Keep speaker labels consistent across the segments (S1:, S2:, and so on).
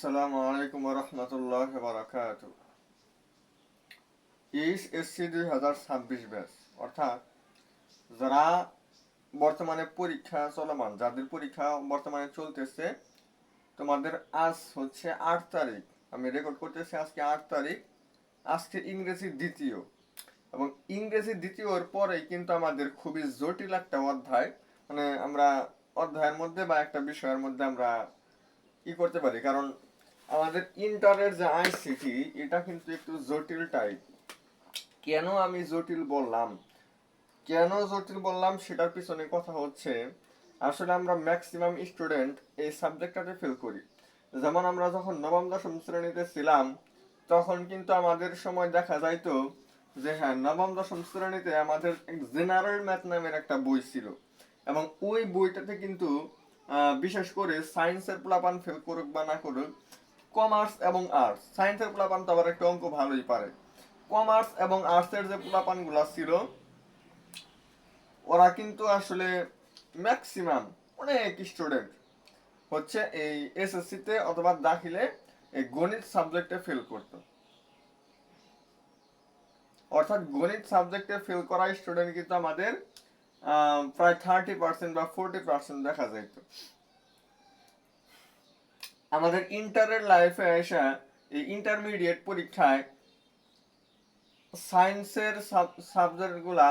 S1: আসসালামু আলাইকুম রহমতুল্লাহ বারাকাত। HSC 2026 batch, অর্থাৎ যারা বর্তমানে পরীক্ষা চলমান, যাদের পরীক্ষা বর্তমানে চলতেছে, তোমাদের আজ হচ্ছে 8 তারিখ। আমি রেকর্ড করতেছি আজকে 8 তারিখ। আজকে ইংরেজি দ্বিতীয়, এবং ইংরেজি দ্বিতীয়র পরেই কিন্তু আমাদের খুবই জটিল একটা অধ্যায়, মানে আমরা অধ্যায়ের মধ্যে বা একটা বিষয়ের মধ্যে আমরা করতে পারি, কারণ আমাদের ইন্টারের যে আইসিটি এটা কিন্তু একটু জটিল টাইপ। কেন আমি জটিল বললাম, সেটার পিছনে কথা হচ্ছে, আসলে আমরা ম্যাক্সিমাম স্টুডেন্ট এই সাবজেক্টটাতে ফেল করি। যেমন আমরা যখন নবম দশম শ্রেণীতে ছিলাম, তখন কিন্তু আমাদের সময় দেখা যাইতো যে হ্যাঁ, নবম দশম শ্রেণীতে আমাদের জেনারেল ম্যাথ নামের একটা বই ছিল, এবং ওই বইটাতে কিন্তু বিশেষ করে সায়েন্সের পোলাপান ফেল করুক বা না করুক, কমার্স এবং আর্টস, সায়েন্সের পোলাপান তো আবার একটু অঙ্ক ভালোই পারে, কমার্স এবং আর্টসের যে পোলাপান গুলা ছিল, ওরা কিন্তু আসলে ম্যাক্সিমাম অনেক স্টুডেন্ট হচ্ছে এই এসএসসি তে অথবা দাখিলে এই গণিত সাবজেক্টে ফেল করতো। অর্থাৎ গণিত সাবজেক্টে ফেল করা স্টুডেন্ট কিন্তু আমাদের প্রায় 30% বা 40% দেখা যাইতো। আমাদের ইন্টারের লাইফে এসে এই ইন্টারমিডিয়েট পরীক্ষায় সায়েন্সের সাবজেক্ট গুলা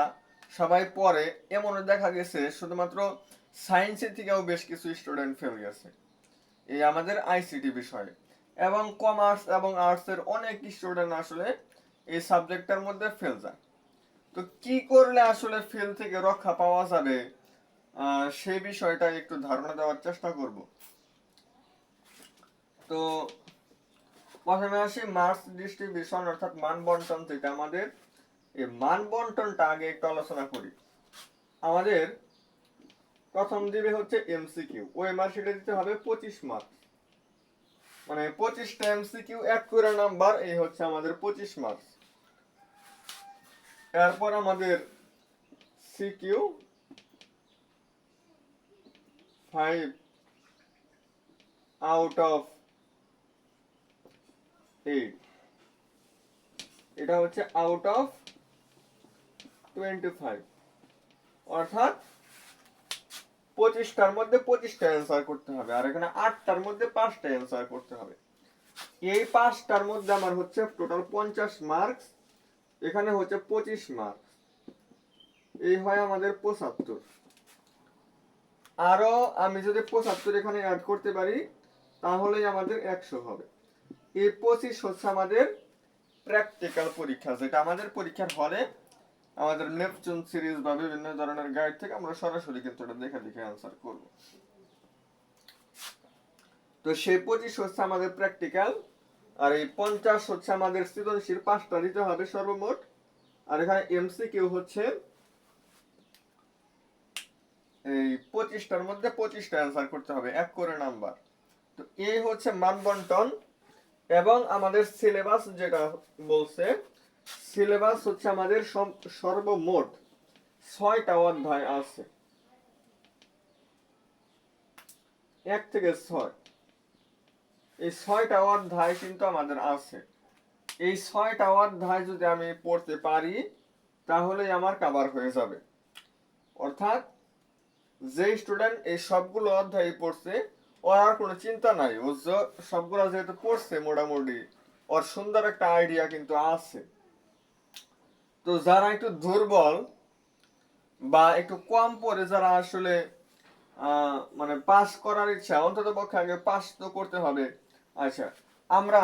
S1: সবাই পড়ে, এমনও দেখা গেছে শুধুমাত্র সায়েন্সের থেকেও বেশ কিছু স্টুডেন্ট ফেল গেছে এই আমাদের আইসিটি বিষয়ে, এবং কমার্স এবং আর্টসের অনেক স্টুডেন্ট আসলে এই সাবজেক্টটার মধ্যে ফেল যায়। তো কি করলে আসলে ফেল থেকে রক্ষা পাওয়া যাবে, সেই বিষয়টা একটু ধারণা দেওয়ার চেষ্টা করব। তো প্রথমে আসি মার্কস ডিস্ট্রিবিউশন, অর্থাৎ মান বন্টন থেকে। আমাদের এই মান বন্টনটা আগে একটু আলোচনা করি। আমাদের প্রথম দিবে হচ্ছে এমসিকিউ, ওই মার্কশিটে দিতে হবে 25 মার্ক, মানে 25টা এমসিকিউ, এক করে নাম্বার, এই হচ্ছে আমাদের 25 মার্কস। এরপর আমাদের সিকিউ 5 আউট অফ 8, এটা হচ্ছে আউট অফ 25, অর্থাৎ 25টার মধ্যে 25টা অ্যান্সার করতে হবে, আর এখানে 8টার মধ্যে 5টা অ্যান্সার করতে হবে। এই 5টার মধ্যে আমার হচ্ছে টোটাল 50 মার্কস, এখানে হচ্ছে 25 মার্কস, এই হয় আমাদের 75। আরো আমি যদি 75 এখানে অ্যাড করতে পারি, তাহলেই আমাদের 100 হবে। এই 25 হচ্ছে আমাদের প্র্যাকটিক্যাল পরীক্ষা, যেটা আমাদের পরীক্ষার হলে আমাদের নেপচুন সিরিজ বা বিভিন্ন ধরনের গাইড থেকে আমরা সরাসরি কিন্তু এটা দেখে দেখে অ্যান্সার করব। তো সেই 25 হচ্ছে আমাদের প্র্যাকটিক্যাল, আর এই 50 হচ্ছে আমাদের সৃজনশীল, 5টা দিতে হবে সর্বমোট, আর এখানে এমসিকিউ হচ্ছে এই 25টার মধ্যে 25টা অ্যান্সার করতে হবে, এক করে নাম্বার। তো এই হচ্ছে মানবন্টন। এবং আমাদের সিলেবাস যেটা বলছে, সিলেবাস হচ্ছে আমাদের সর্বমোট 6টা অধ্যায় আছে, 1 থেকে 6। এই 6টা অধ্যায় কিন্তু আমাদের আছে। এই 6টা অধ্যায় যদি আমি পড়তে পারি, তাহলেই আমার কভার হয়ে যাবে। অর্থাৎ যে স্টুডেন্ট এই সবগুলো অধ্যায় পড়ছে, ওর আর কোনো চিন্তা নাই, ও সবগুলো যেহেতু পড়ছে মোটামুটি, ওর সুন্দর একটা আইডিয়া কিন্তু আছে। তো যারা একটু দুর্বল বা একটু কম পড়ে, যারা আসলে মানে পাস করার ইচ্ছা, অন্তত পক্ষে আগে পাস তো করতে হবে। আচ্ছা, আমরা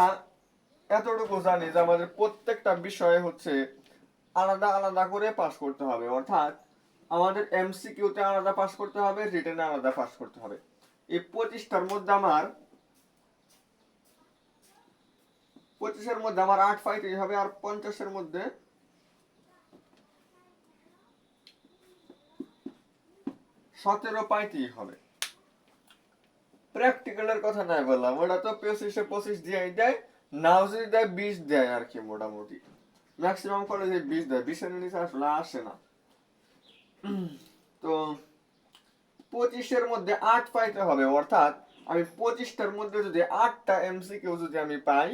S1: এতটুকু জানি যে আমাদের প্রত্যেকটা বিষয়ে হচ্ছে আলাদা আলাদা করে পাস করতে হবে, অর্থাৎ আমাদের এমসিকিউতে আলাদা পাস করতে হবে, রিটেনে আলাদা পাস করতে হবে। এই 25টার মধ্যে আমার 25-এর মধ্যে আমার 8 পাইতেই হবে, আর 50-এর মধ্যে 17 পাইতেই হবে। প্র্যাকটিক্যালের কথা নাই বললাম, ওটা তো 25-এ 25 দিয়ে দেয়, নাও যদি দেয় 20 দেয় আর কি, মোটামুটি ম্যাক্সিমাম কলেজে 20 দেয়, 20-এর নিচে আসলে আসে না। তো 25-এর মধ্যে 8 পাইতে হবে, অর্থাৎ আমি 25টার মধ্যে যদি 8টা এমসিকিউ যদি আমি পাই,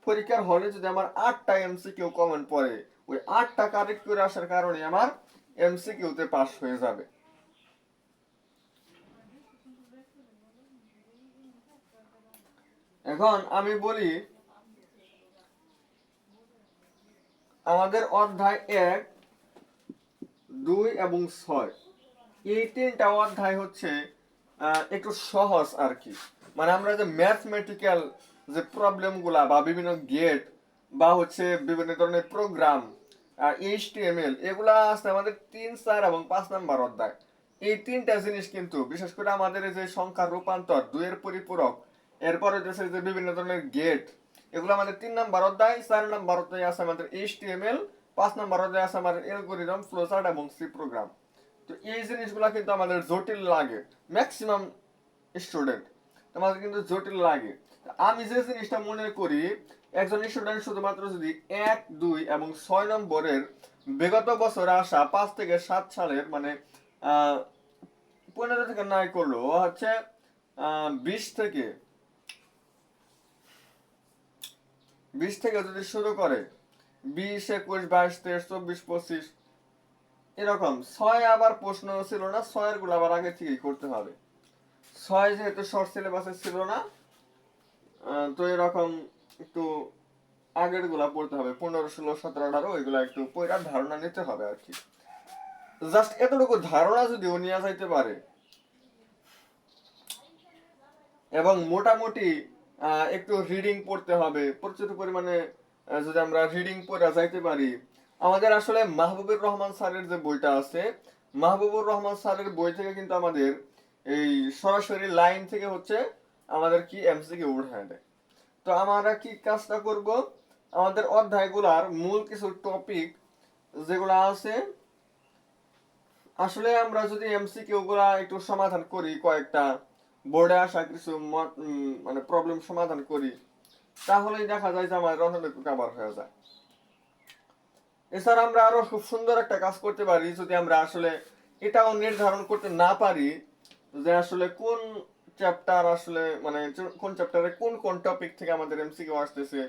S1: পরীক্ষার হলে যদি আমার 8টা এমসিকিউ কমন পড়ে, ওই 8টা কারেক্ট করে আসার কারণে আমার এমসিকিউতে পাস হয়ে যাবে। এখন আমি বলি আমাদের অধ্যায় 1, 2 এবং 6 এই তিনটা অধ্যায় হচ্ছে একটু সহজ আর কি। মানে আমরা যে ম্যাথমেটিক্যাল যে প্রবলেমগুলা বা বিভিন্ন গেট বা হচ্ছে বিভিন্ন ধরনের প্রোগ্রাম, এইচটিএমএল, এগুলা আছে আমাদের 3, 4 এবং 5 নাম্বার অধ্যায়। এই তিনটা জিনিস কিন্তু বিশেষ করে আমাদের এই যে সংখ্যার রূপান্তর, 2 এর পরিপূরক, এরপরে হচ্ছে যে বিভিন্ন ধরনের গেট, এগুলো আমাদের 3 নাম্বার অধ্যায়। 4 নাম্বার অধ্যায় আছে আমাদের এইচটিএমএল, 5 নাম্বার অধ্যায় আছে আমাদের অ্যালগরিদম, ফ্লোচার্ট এবং সি প্রোগ্রাম। তো এই জিনিসগুলো কিন্তু আমাদের জটিল লাগে ম্যাক্সিমাম স্টুডেন্ট, আমাদের কিন্তু জটিল লাগে। আমি যে জিনিসটা মনে করি, একজন স্টুডেন্ট শুধুমাত্র যদি 1, 2 এবং 6 নম্বরের বিগত বছরে আসা 5 থেকে 7 সালের মানে 15 থেকে নাই করলো হচ্ছে 20 থেকে 20 থেকে যদি শুরু করে 20, 21, 22, 23, 24, 25 এরকম 6 আবার প্রশ্ন ছিল না, 6 এর গুলো আবার আগে থেকেই করতে হবে। 6 যেহেতু শর্ট সিলেবাসে ছিল না, তো এরকম একটু আগের গুলা পড়তে হবে, 15, 16, 17, 18 ওইগুলা একটু পড়ার ধারণা নিতে হবে আর কি। জাস্ট এতটুকু ধারণা যদি ও নিয়ে যাইতে পারে এবং মোটামুটি একটু রিডিং পড়তে হবে প্রচুর পরিমাণে, যদি আমরা রিডিং পড়া যাইতে পারি। আমাদের আসলে মাহবুবুর রহমান স্যারের যে বইটা আছে, মাহবুবুর রহমান স্যারের বই থেকে কিন্তু আমাদের এই সরাসরি লাইন থেকে হচ্ছে আমাদের কি এমসিকিউ উঠায় দেয়। তো আমরা কি কাজটা করব, আমাদের অধ্যায়গুলার মূল কিছু টপিক যেগুলো আছে, আসলে আমরা যদি এমসিকিউ গুলা একটু সমাধান করি, কয়েকটা বোর্ডে আসা কিছু মানে প্রবলেম সমাধান করি, তাহলেই দেখা যায় যে আমার রন্ধনটুকু কভার হয়ে যায়। এছাড়া আমরা আরো খুব সুন্দর একটা কাজ করতে পারি, যদি আমরা আসলে এটাও নির্ধারণ করতে না পারি যে আসলে কোন চ্যাপ্টার আসলে মানে কোন চ্যাপ্টারে কোন কোন টপিক থেকে আমাদের এমসিকিউ আসতেছে,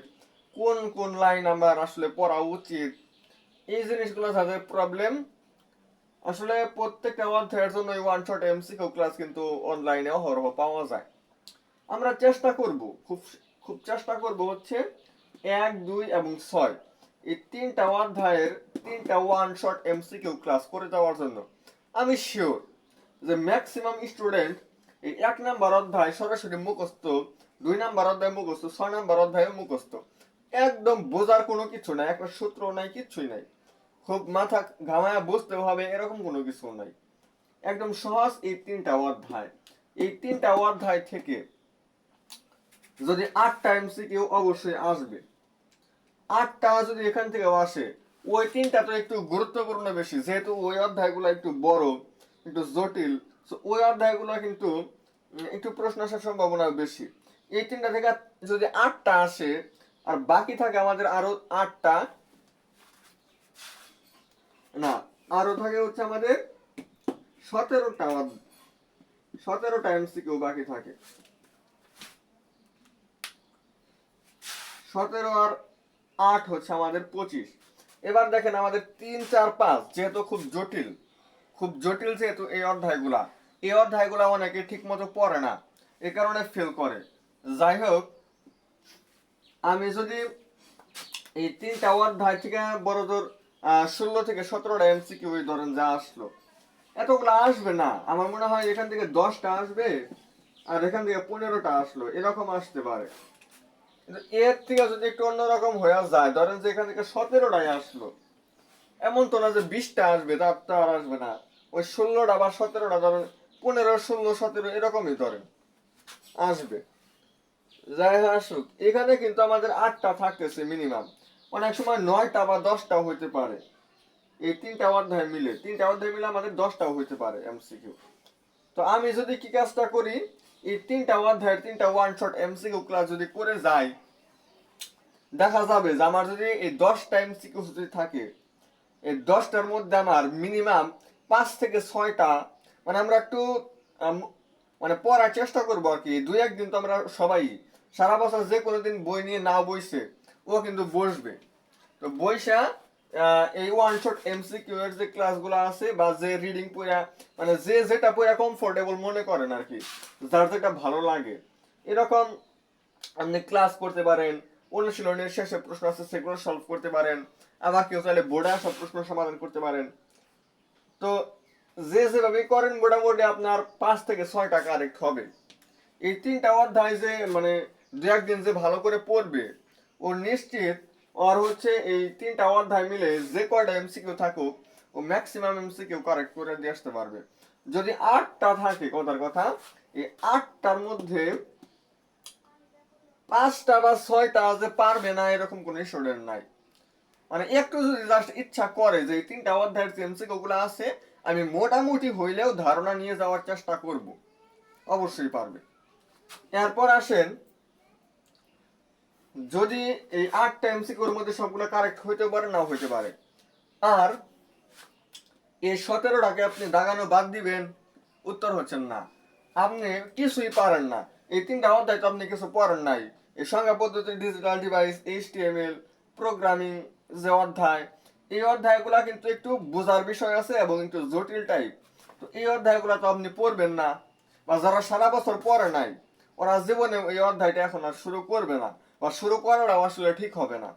S1: কোন কোন লাইন আমার আসলে পড়া উচিত, এই জিনিসগুলো যাদের প্রবলেম, আসলে প্রত্যেকটা অধ্যায়ের জন্য ওয়ান শট এমসিকিউ ক্লাস কিন্তু অনলাইনে অহরহ পাওয়া যায়। আমরা চেষ্টা করব, খুব খুব চেষ্টা করব হচ্ছে 1, 2 এবং 6 এই তিনটা অধ্যায়ের 3টা ওয়ান শট এমসিকিউ ক্লাস করে দেওয়ার জন্য। আমি শিওর যে ম্যাক্সিমাম স্টুডেন্ট এই 1 নাম্বার অধ্যায় সরাসরি মুখস্থ, 2 নাম্বার অধ্যায় মুখস্থ, 6 নাম্বার অধ্যায় মুখস্থ, একদম বোঝার কোনো কিছু নাই, একটা সূত্র নাই, কিচ্ছুই নাই, খুব মাথা ঘামায়া বুঝতে হবে এরকম কোনো কিছু নাই, একদম সহজ এই 3টা অধ্যায়। এই 3টা অধ্যায় থেকে যদি 8টা এমসিকিউ অবশ্যই আসবে, 8টা যদি এখান থেকে আসে, ওই 3টা তো একটু গুরুত্বপূর্ণ বেশি, যেহেতু ওই অধ্যায়গুলো একটু বড়, একটু জটিল, ওই অধ্যায়গুলো কিন্তু একটু প্রশ্ন আসার সম্ভাবনা বেশি। এই 3টা থেকে যদি 8টা আসে আর বাকি থাকে আমাদের আরো 8টা, না আরো থাকে হচ্ছে আমাদের 17টা 17টা এমসিকিউ বাকি থাকে। 17 আর 8 হচ্ছে আমাদের 25। এবার দেখেন আমাদের 3, 4, 5 যেহেতু খুব জটিল, খুব জটিল যেহেতু এই অধ্যায়গুলা অনেকে ঠিক মতো পড়ে না, এ কারণে ফেল করে। যাই হোক, আমি যদি এই 3টা অধ্যায় থেকে বড় জোর 16 থেকে 17টা এমসিকিউ ধরেন যা আসলো, এতগুলো আসবে না, আমার মনে হয় এখান থেকে 10টা আসবে আর এখান থেকে 15টা আসলো, এরকম আসতে পারে। কিন্তু এর থেকে যদি একটু অন্যরকম হয়ে যায়, ধরেন যে এখান থেকে 17টাই আসলো, এমন তো না যে 20টা আসবে, তার তো আর আসবে না, ওই 16টা বা 17টা ধরেন, 15, 16, 17 এরকমই ধরেন আসবে। যাই হোক আসুক, এখানে কিন্তু আমাদের 8টা থাকতেছে মিনিমাম, অনেক সময় 9টা বা 10টাও হইতে পারে। এই 3টা অধ্যায় মিলে আমাদের 10টাও হইতে পারে এমসিকিউ। তো আমি যদি কি কাজটা করি, এই 3টা অধ্যায়ের 3টা ওয়ান শট এমসিকিউ ক্লাস যদি করে যাই, দেখা যাবে যে আমার যদি এই 10টা এমসিকিউ যদি থাকে, এই 10টার মধ্যে আমার মিনিমাম 5 থেকে 6টা, মানে আমরা একটু মানে পড়ার চেষ্টা করবো আর কি। দুই একদিন তো আমরা সবাই সারা বছর যে কোনো দিন বই নিয়ে না বইছে ও কিন্তু বসবে। তো বইসা এই ওয়ান শট এমসিকিউ এর যে ক্লাসগুলো আছে বা যে রিডিং পড়া মানে যে যেটা পড়া কমফোর্টেবল মনে করেন আর কি, যার যেটা ভালো লাগে এরকম আপনি ক্লাস করতে পারেন। অনুশীলনের শেষে প্রশ্ন আছে সেগুলো সলভ করতে পারেন। আবার কেউ চাইলে বোর্ডে আসা প্রশ্ন সমাধান করতে পারেন। তো যে যেভাবে করেন মোটামুটি আপনার 5 থেকে 6টা কারেক্ট হবে। এই 3টা অধ্যায় যে মানে দু একদিন যে ভালো করে পড়বে ও নিশ্চিত আর হচ্ছে এই 3টা অধ্যায় মিলে যে কয়টা এমসিকিউ থাকুক ও ম্যাক্সিমাম এমসিকিউ কারেক্ট করে দিয়ে আসতে পারবে। যদি 8টা থাকে কথার কথা, এই 8টার মধ্যে 5টা বা 6টা যে পারবে না এরকম কোনো স্টুডেন্ট নাই। মানে একটু যদি জাস্ট ইচ্ছা করে যে এই 3টা অধ্যায়ের যে এমসিকিউ গুলো আছে আমি মোটামুটি হইলেও ধারণা নিয়ে যাওয়ার চেষ্টা করব, অবশ্যই পারবে। এরপর আসেন, যদি এই 8টা এমসিকিউর মধ্যে সবগুলো কারেক্ট হইতে পারে নাও হইতে পারে, আর এই 17টাকে আপনি দাগানো বাদ দিবেন, উত্তর হচ্ছেন না, আপনি কিছুই পারেন না। এই 3টা অধ্যায় তো আপনি কিছু পড়েন নাই। এই সংখ্যা পদ্ধতি, ডিজিটাল ডিভাইস, এইচটিএমএল, প্রোগ্রামিং যে অধ্যায়, এই অধ্যায়গুলো কিন্তু একটু বোঝার বিষয় আছে এবং একটু জটিল টাইপ। তো এই অধ্যায়গুলো তো আপনি পড়বেন না, বা যারা সারা বছর পড়ে নাই ওরা জীবনে এই অধ্যায়টা এখন আর শুরু করবে না, বা শুরু করাটাও আসলে ঠিক হবে না।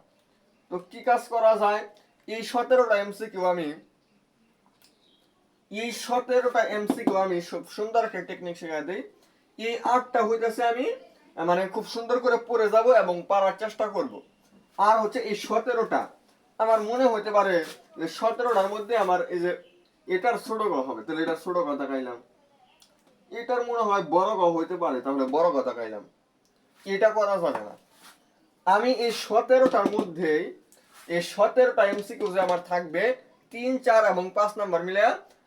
S1: তো কি কাজ করা যায়, এই 17টা এমসিকিউ আমি খুব সুন্দর একটা টেকনিক শেখাই দিই। এই 8টা হইতেছে আমি মানে খুব সুন্দর করে পড়ে যাব এবং পারার চেষ্টা করব। আর হচ্ছে এই 17টা আমার মনে হইতে পারে যে 17টার মধ্যে আমার এই যে এটার ছোট গ হবে, তাহলে এটার ছোট কথা গাইলাম, এটার মনে হয় বড় গ হইতে পারে, তাহলে বড় কথা গাইলাম। এটা করা যাবে না। আমি এই 17টার মধ্যেই এই 17টা এমসিকিউ যে আমার থাকবে 3, 4 এবং 5 নাম্বার মিলে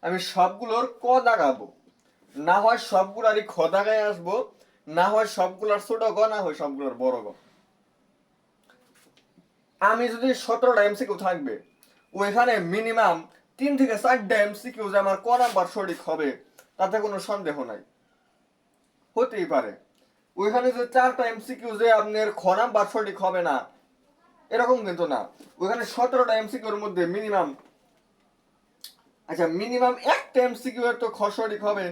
S1: আমি সবগুলোর ক দাগাবো। না হয় সবগুলারই খ দাগায় আসবো, না হয় সবগুলার ছোট গ, না হয় সবগুলোর বড় গ। আমি যদি 17টা এমসিকিউ থাকবে ওইখানে মিনিমাম 3 থেকে 4টা এমসিকিউ যে আমার ক নাম্বার সঠিক হবে তাতে কোনো সন্দেহ নাই। হতেই পারে ওইখানে যে 4টা এমসিকিউ যে আপনার খ নাম্বার সঠিক হবে না এরকম কিন্তু না। ওইখানে 17টা এমসিকিউর মধ্যে মিনিমাম একটা এমসিকিউ এর তো খ সঠিক হবে।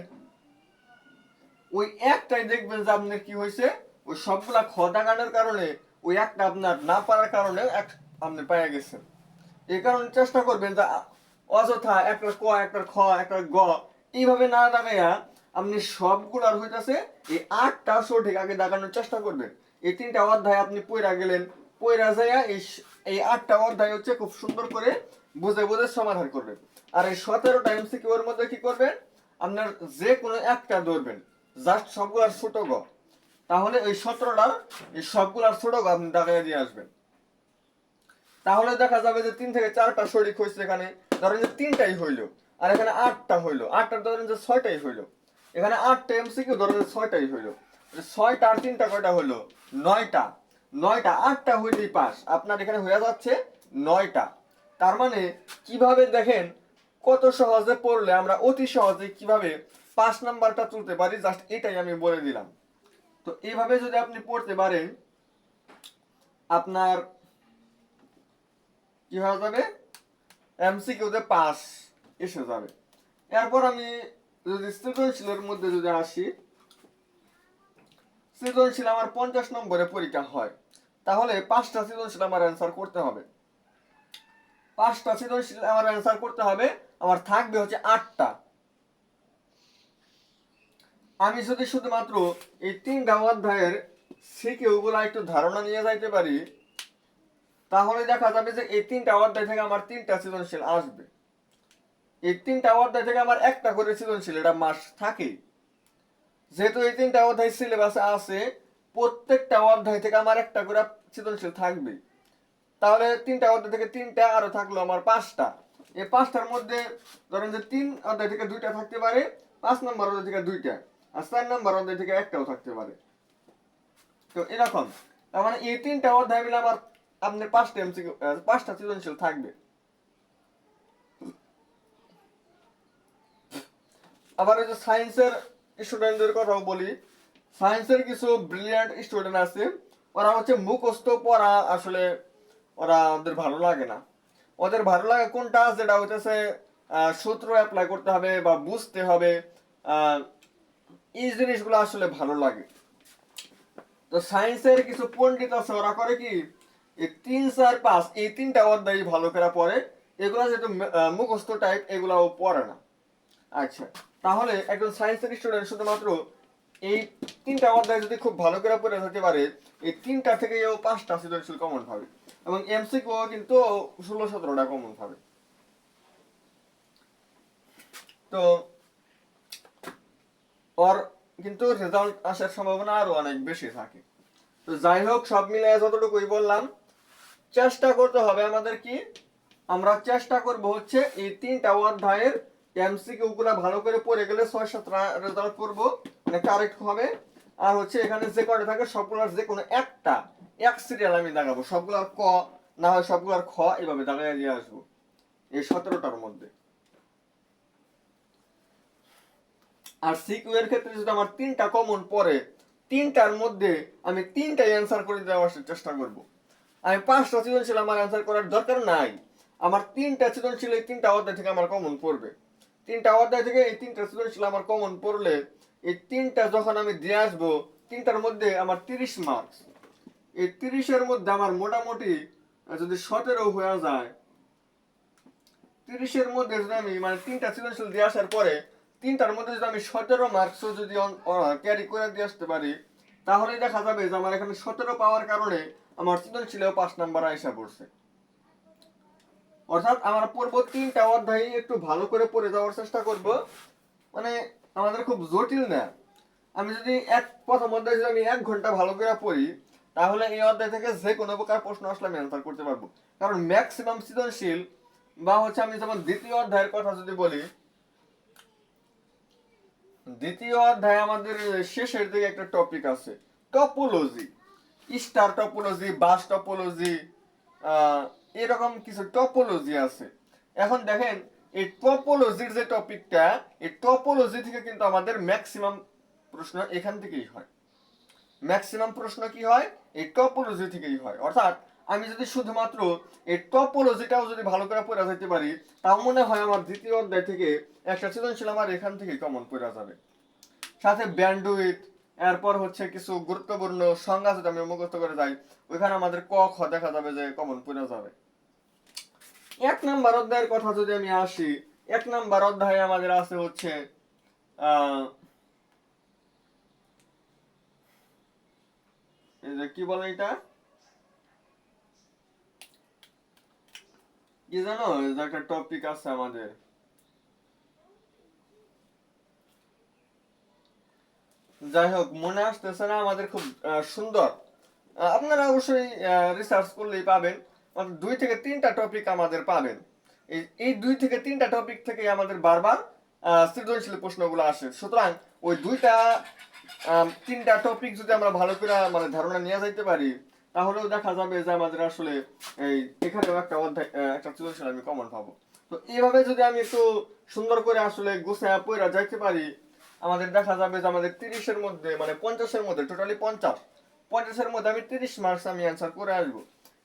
S1: ওই একটাই দেখবেন যে আপনার কি হয়েছে, ওই সবগুলা খ দাগানোর কারণে ওই একটা আপনার না পারার কারণে আপনি পেয়ে গেছেন। এই কারণে চেষ্টা করবেন যে অযথা একটা ক একটা খ একটা গ এইভাবে না দাগাইয়া আপনি সবগুলার হইতাছে এই 8টা সঠিক আগে দাগানোর চেষ্টা করবেন। এই 3টা অধ্যায় আপনি পইরা গেলেন, পইরা যাইয়া এই 8টা অধ্যায় হচ্ছে খুব সুন্দর করে বুঝে বুঝে সমাধান করবেন। আর এই 17টা এমসিকিউ এর মধ্যে কি করবেন, আপনার যে কোনো একটা ধরবেন, জাস্ট সবগুলার ছোট গ, তাহলে ওই 17টার এই সবগুলার ছোট গ আপনি দাগাইয়া দিয়ে আসবেন। তাহলে দেখা যাবে যে 3 থেকে 4টা সঠিক হয়েছে। এখানে ধরেন যে 3টাই হইলো, আর এখানে 8টা হইলো, 8টার ধরেন যে 6টাই হইলো, এখানে 8টা এমসিকিউ ধরেন যে 6টাই হইলো, 6টা আর 3টা কয়টা হইলো, 9টা। 9টা 8টা হইলেই পাস, আপনার এখানে হয়ে যাচ্ছে 9টা। তার মানে কিভাবে দেখেন কত সহজে পড়লে আমরা অতি সহজে কিভাবে 5 নাম্বারটা তুলতে পারি, জাস্ট এটাই আমি বলে দিলাম। তো এইভাবে যদি আপনি পড়তে পারেন আপনার কি হয়ে যাবে, এমসিকিউতে পাস এসে যাবে। এরপর আমি যদি সৃজনশীলের মধ্যে যদি আসি, সৃজনশীল আমার 50 নম্বরে পরীক্ষা হয়, তাহলে 5টা সৃজনশীল আমার অ্যান্সার করতে হবে। 5টা সৃজনশীল আমার অ্যান্সার করতে হবে, আমার থাকবে হচ্ছে 8টা। আমি যদি শুধুমাত্র এই 3টা অধ্যায়ের সিকিউ গুলা একটু ধারণা নিয়ে যাইতে পারি, তাহলে দেখা যাবে যে এই 3টা অধ্যায় থেকে আমার 3টা সৃজনশীল আসবে। এই 3টা অধ্যায় থেকে আমার একটা করে সৃজনশীল, এটা মাস থাকে। যেহেতু এই 3টা অধ্যায় সিলেবাসে আছে, প্রত্যেকটা অধ্যায় থেকে আমার একটা করে সৃজনশীল থাকবে। তাহলে 3টা অধ্যায় থেকে 3টা, আরো থাকলো আমার 5টা। এই 5টার মধ্যে ধরেন যে 3 অধ্যায় থেকে 2টা থাকতে পারে, 5 নম্বর অধ্যায় থেকে 2টা, আর 4 নম্বর অধ্যায় থেকে একটাও থাকতে পারে। তো এরকম তার মানে এই 3টা অধ্যায় মিলে আমার আপনার 5টা এমসিকিউ 5টা সৃজনশীল থাকবে। আবার ওই যে সায়েন্সের স্টুডেন্টদের কথাও বলি। সায়েন্সের কিছু ব্রিলিয়ান্ট স্টুডেন্ট আছে, ওরা হচ্ছে মুখস্থ পড়া আসলে ওদের ভালো লাগে না। ওদের ভালো লাগে কোনটা, যেটা হইতেছে সূত্র অ্যাপ্লাই করতে হবে বা বুঝতে হবে, এই জিনিসগুলো আসলে ভালো লাগে। তো সায়েন্সের কিছু পণ্ডিত আছে, ওরা করে কি এই 3 4 5 এই 3টা অধ্যায় ভালো করে পড়ে। এগুলো যেহেতু মুখস্থ টাইপ, এগুলাও পড়ে না। আচ্ছা, তাহলে একজন সায়েন্সের স্টুডেন্ট শুধুমাত্র এই 3টা অধ্যায় যদি খুব ভালো করে পড়ে থাকতে পারে, এই 3টা থেকে 5টা সৃজনশীল কমন পাবে, এবং এমসিকিউ কিন্তু 16 17টা কমন পাবে। তো ওর কিন্তু রেজাল্ট আসার সম্ভাবনা আরো অনেক বেশি থাকে। তো যাই হোক, সব মিলে যতটুকুই বললাম, চেষ্টা করতে হবে আমাদের কি, আমরা চেষ্টা করব হচ্ছে এই 3টা অধ্যায়ের এমসিকিউ গুলা ভালো করে পড়ে গেলে 6 7টা রেজাল্ট করব, মানে কারেক্ট হবে। আর হচ্ছে এখানে যে কয়টা থাকে সবগুলোর যে কোনো একটা এক সিরিয়াল আমি দাগাবো, সবগুলোর ক না হয় সবগুলোর খ, এভাবে দাগাই দিয়ে আসবো এই 17টার মধ্যে। আর সিকিউ এর ক্ষেত্রে যদি আমার 3টা কমন পড়ে, 3টার মধ্যে আমি 3টাই অ্যান্সার করে দেওয়ার চেষ্টা করব। আমি 5টা সৃজনশীল আমার অ্যান্সার করার দরকার নাই, আমার 3টা সৃজনশীল এই 3টা অধ্যায় থেকে আমার কমন পড়বে। 3টা অধ্যায় থেকে এই 3টা সৃজনশীল আমার কমন পড়লে, এই 3টা যখন আমি দিয়ে আসবো, 3টার মধ্যে আমার 30 মার্কস। এই 30-এর মধ্যে আমার মোটামুটি যদি 17 হয়ে যায়, 30-এর মধ্যে যদি আমি মানে 3টা সৃজনশীল দিয়ে আসার পরে 3টার মধ্যে যদি আমি 17 মার্কসও যদি ক্যারি করে দিয়ে আসতে পারি, তাহলে দেখা যাবে যে আমার এখানে 17 পাওয়ার কারণে আমার সৃজনশীলেও 5 নাম্বার আইসা পড়ছে। অর্থাৎ আমার পূর্ব 3টা অধ্যায় একটু ভালো করে পড়ে যাওয়ার চেষ্টা করব। মানে আমাদের খুব জটিল না। আমি যদি প্রথম অধ্যায় যদি আমি 1 ঘন্টা ভালো করে পড়ি, তাহলে এই অধ্যায় থেকে যে কোনো প্রকার প্রশ্ন আসলে আমি অ্যান্সার করতে পারবো। কারণ ম্যাক্সিমাম সৃজনশীল বা হচ্ছে, আমি যেমন দ্বিতীয় অধ্যায়ের কথা যদি বলি, দ্বিতীয় অধ্যায় আমাদের শেষের দিকে একটা টপিক আছে topology, star topology, bus topology, এরকম কিছু টপোলজি আছে। এখন দেখেন, এই টপোলজির যে টপিকটা, এই টপোলজি থেকে কিন্তু আমাদের ম্যাক্সিমাম প্রশ্ন এখান থেকেই হয়। ম্যাক্সিমাম প্রশ্ন কি হয়, এই টপোলজি থেকেই হয়। অর্থাৎ আমি যদি শুধুমাত্র এই টপোলজিটাও যদি ভালো করে পড়া যেতে পারি, তাও মনে হয় আমার দ্বিতীয় অধ্যায় থেকে একটা সৃজনশীল আমার এখান থেকেই কমন পড়া যাবে। সাথে ব্যান্ডউইথ, এরপর হচ্ছে কিছু গুরুত্বপূর্ণ সংজ্ঞা যদি আমি মুখস্থ করে যাই, ওইখানে আমাদের ক খ দেখা যাবে যে কমন পড়ে যাবে। 1 নাম্বার অধ্যায়ের কথা যদি আমি আসি, 1 নাম্বার অধ্যায়ে আমাদের আছে হচ্ছে এই যে কি বলে এটা, কি জানো, একটা টপিক আছে আমাদের, যাই হোক মনে আসতেছে না আমাদের, খুব সুন্দর। আপনারা অবশ্যই রিসার্চ করলেই পাবেন। 2 থেকে 3টা টপিক আমাদের পাবেন। এই 2 থেকে 3টা টপিক থেকে আমাদের বারবার সৃজনশীল প্রশ্নগুলো আসে। সুতরাং ওই 3টা টপিক যদি আমরা ভালো করে মানে ধারণা নিয়ে যাইতে পারি, তাহলেও দেখা যাবে যে আমাদের আসলে এই এখানেও একটা অধ্যায় একটা সৃজনশীল আমি কমন পাবো। তো এইভাবে যদি আমি একটু সুন্দর করে আসলে গুছায় পড়া যাইতে পারি, আমাদের দেখা যাবে যে আমাদের 30-এর মধ্যে মানে 50-এর মধ্যে, টোটালি 50-এর মধ্যে আমি 30 মার্কস আমি অ্যান্সার করে আসবো।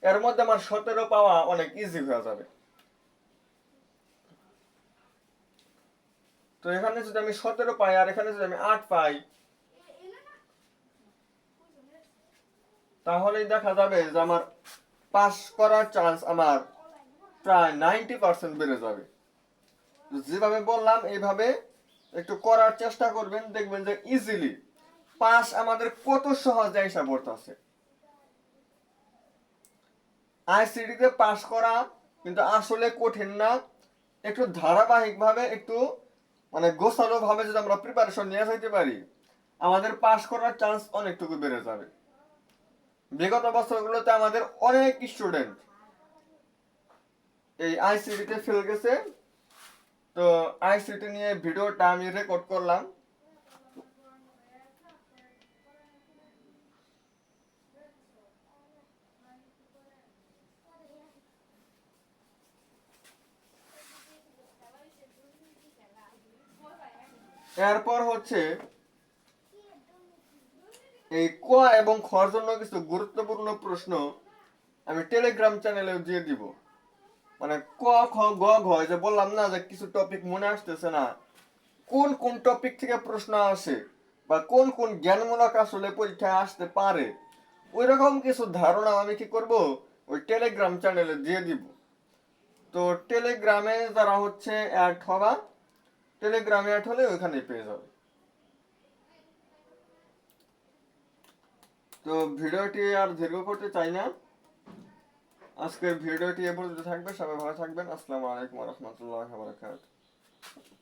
S1: এর মধ্যে আমার 17 পাওয়া অনেক ইজি হয়ে যাবে। তো এখানে যদি আমি 17 পাই আর এখানে যদি আমি 8 পাই, তাহলেই দেখা যাবে যে আমার পাস করার চান্স আমার প্রায় 90% বেড়ে যাবে। যেভাবে বললাম এইভাবে একটু করার চেষ্টা করবেন, দেখবেন যে ইজিলি পাস আমাদের কত সহজে হিসাব পড়তেছে। আইসিডিতে পাস করা কিন্তু আসলে কঠিন না। একটু ধারাবাহিকভাবে একটু মানে গোছালো ভাবে যদি আমরা প্রিপারেশন নিয়ে যাইতে পারি, আমাদের পাস করার চান্স অনেকটুকু বেড়ে যাবে। বিগত বছরগুলোতে আমাদের অনেক স্টুডেন্ট এই আইসিডিতে ফেল গেছে। তো আইসিটি নিয়ে ভিডিওটা আমি রেকর্ড করলাম। এরপর হচ্ছে এই ক এবং খর জন্য কিছু গুরুত্বপূর্ণ প্রশ্ন আমি টেলিগ্রাম চ্যানেলেও দিয়ে দিব। মানে ক খ গ ঘ, যে বললাম না যে কিছু টপিক মনে আসতেছে না, কোন কোন টপিক থেকে প্রশ্ন আসে বা কোন কোন জ্ঞানমূলক আসলে পরীক্ষায় আসতে পারে, ওই রকম কিছু ধারণা আমি কি করব, ওই টেলিগ্রাম চ্যানেলে দিয়ে দিব। তো টেলিগ্রামে যারা হচ্ছে অ্যাড হবা, টেলিগ্রামে অ্যাড হলে ওইখানে পেয়ে যাবে। তো ভিডিওটি আর দীর্ঘ করতে চাই না, আজকের ভিডিওটি এ পর্যন্ত থাকবে। সবাই ভালো থাকবেন। আসসালামু আলাইকুম ওয়া রাহমাতুল্লাহি ওয়া বারাকাতুহু।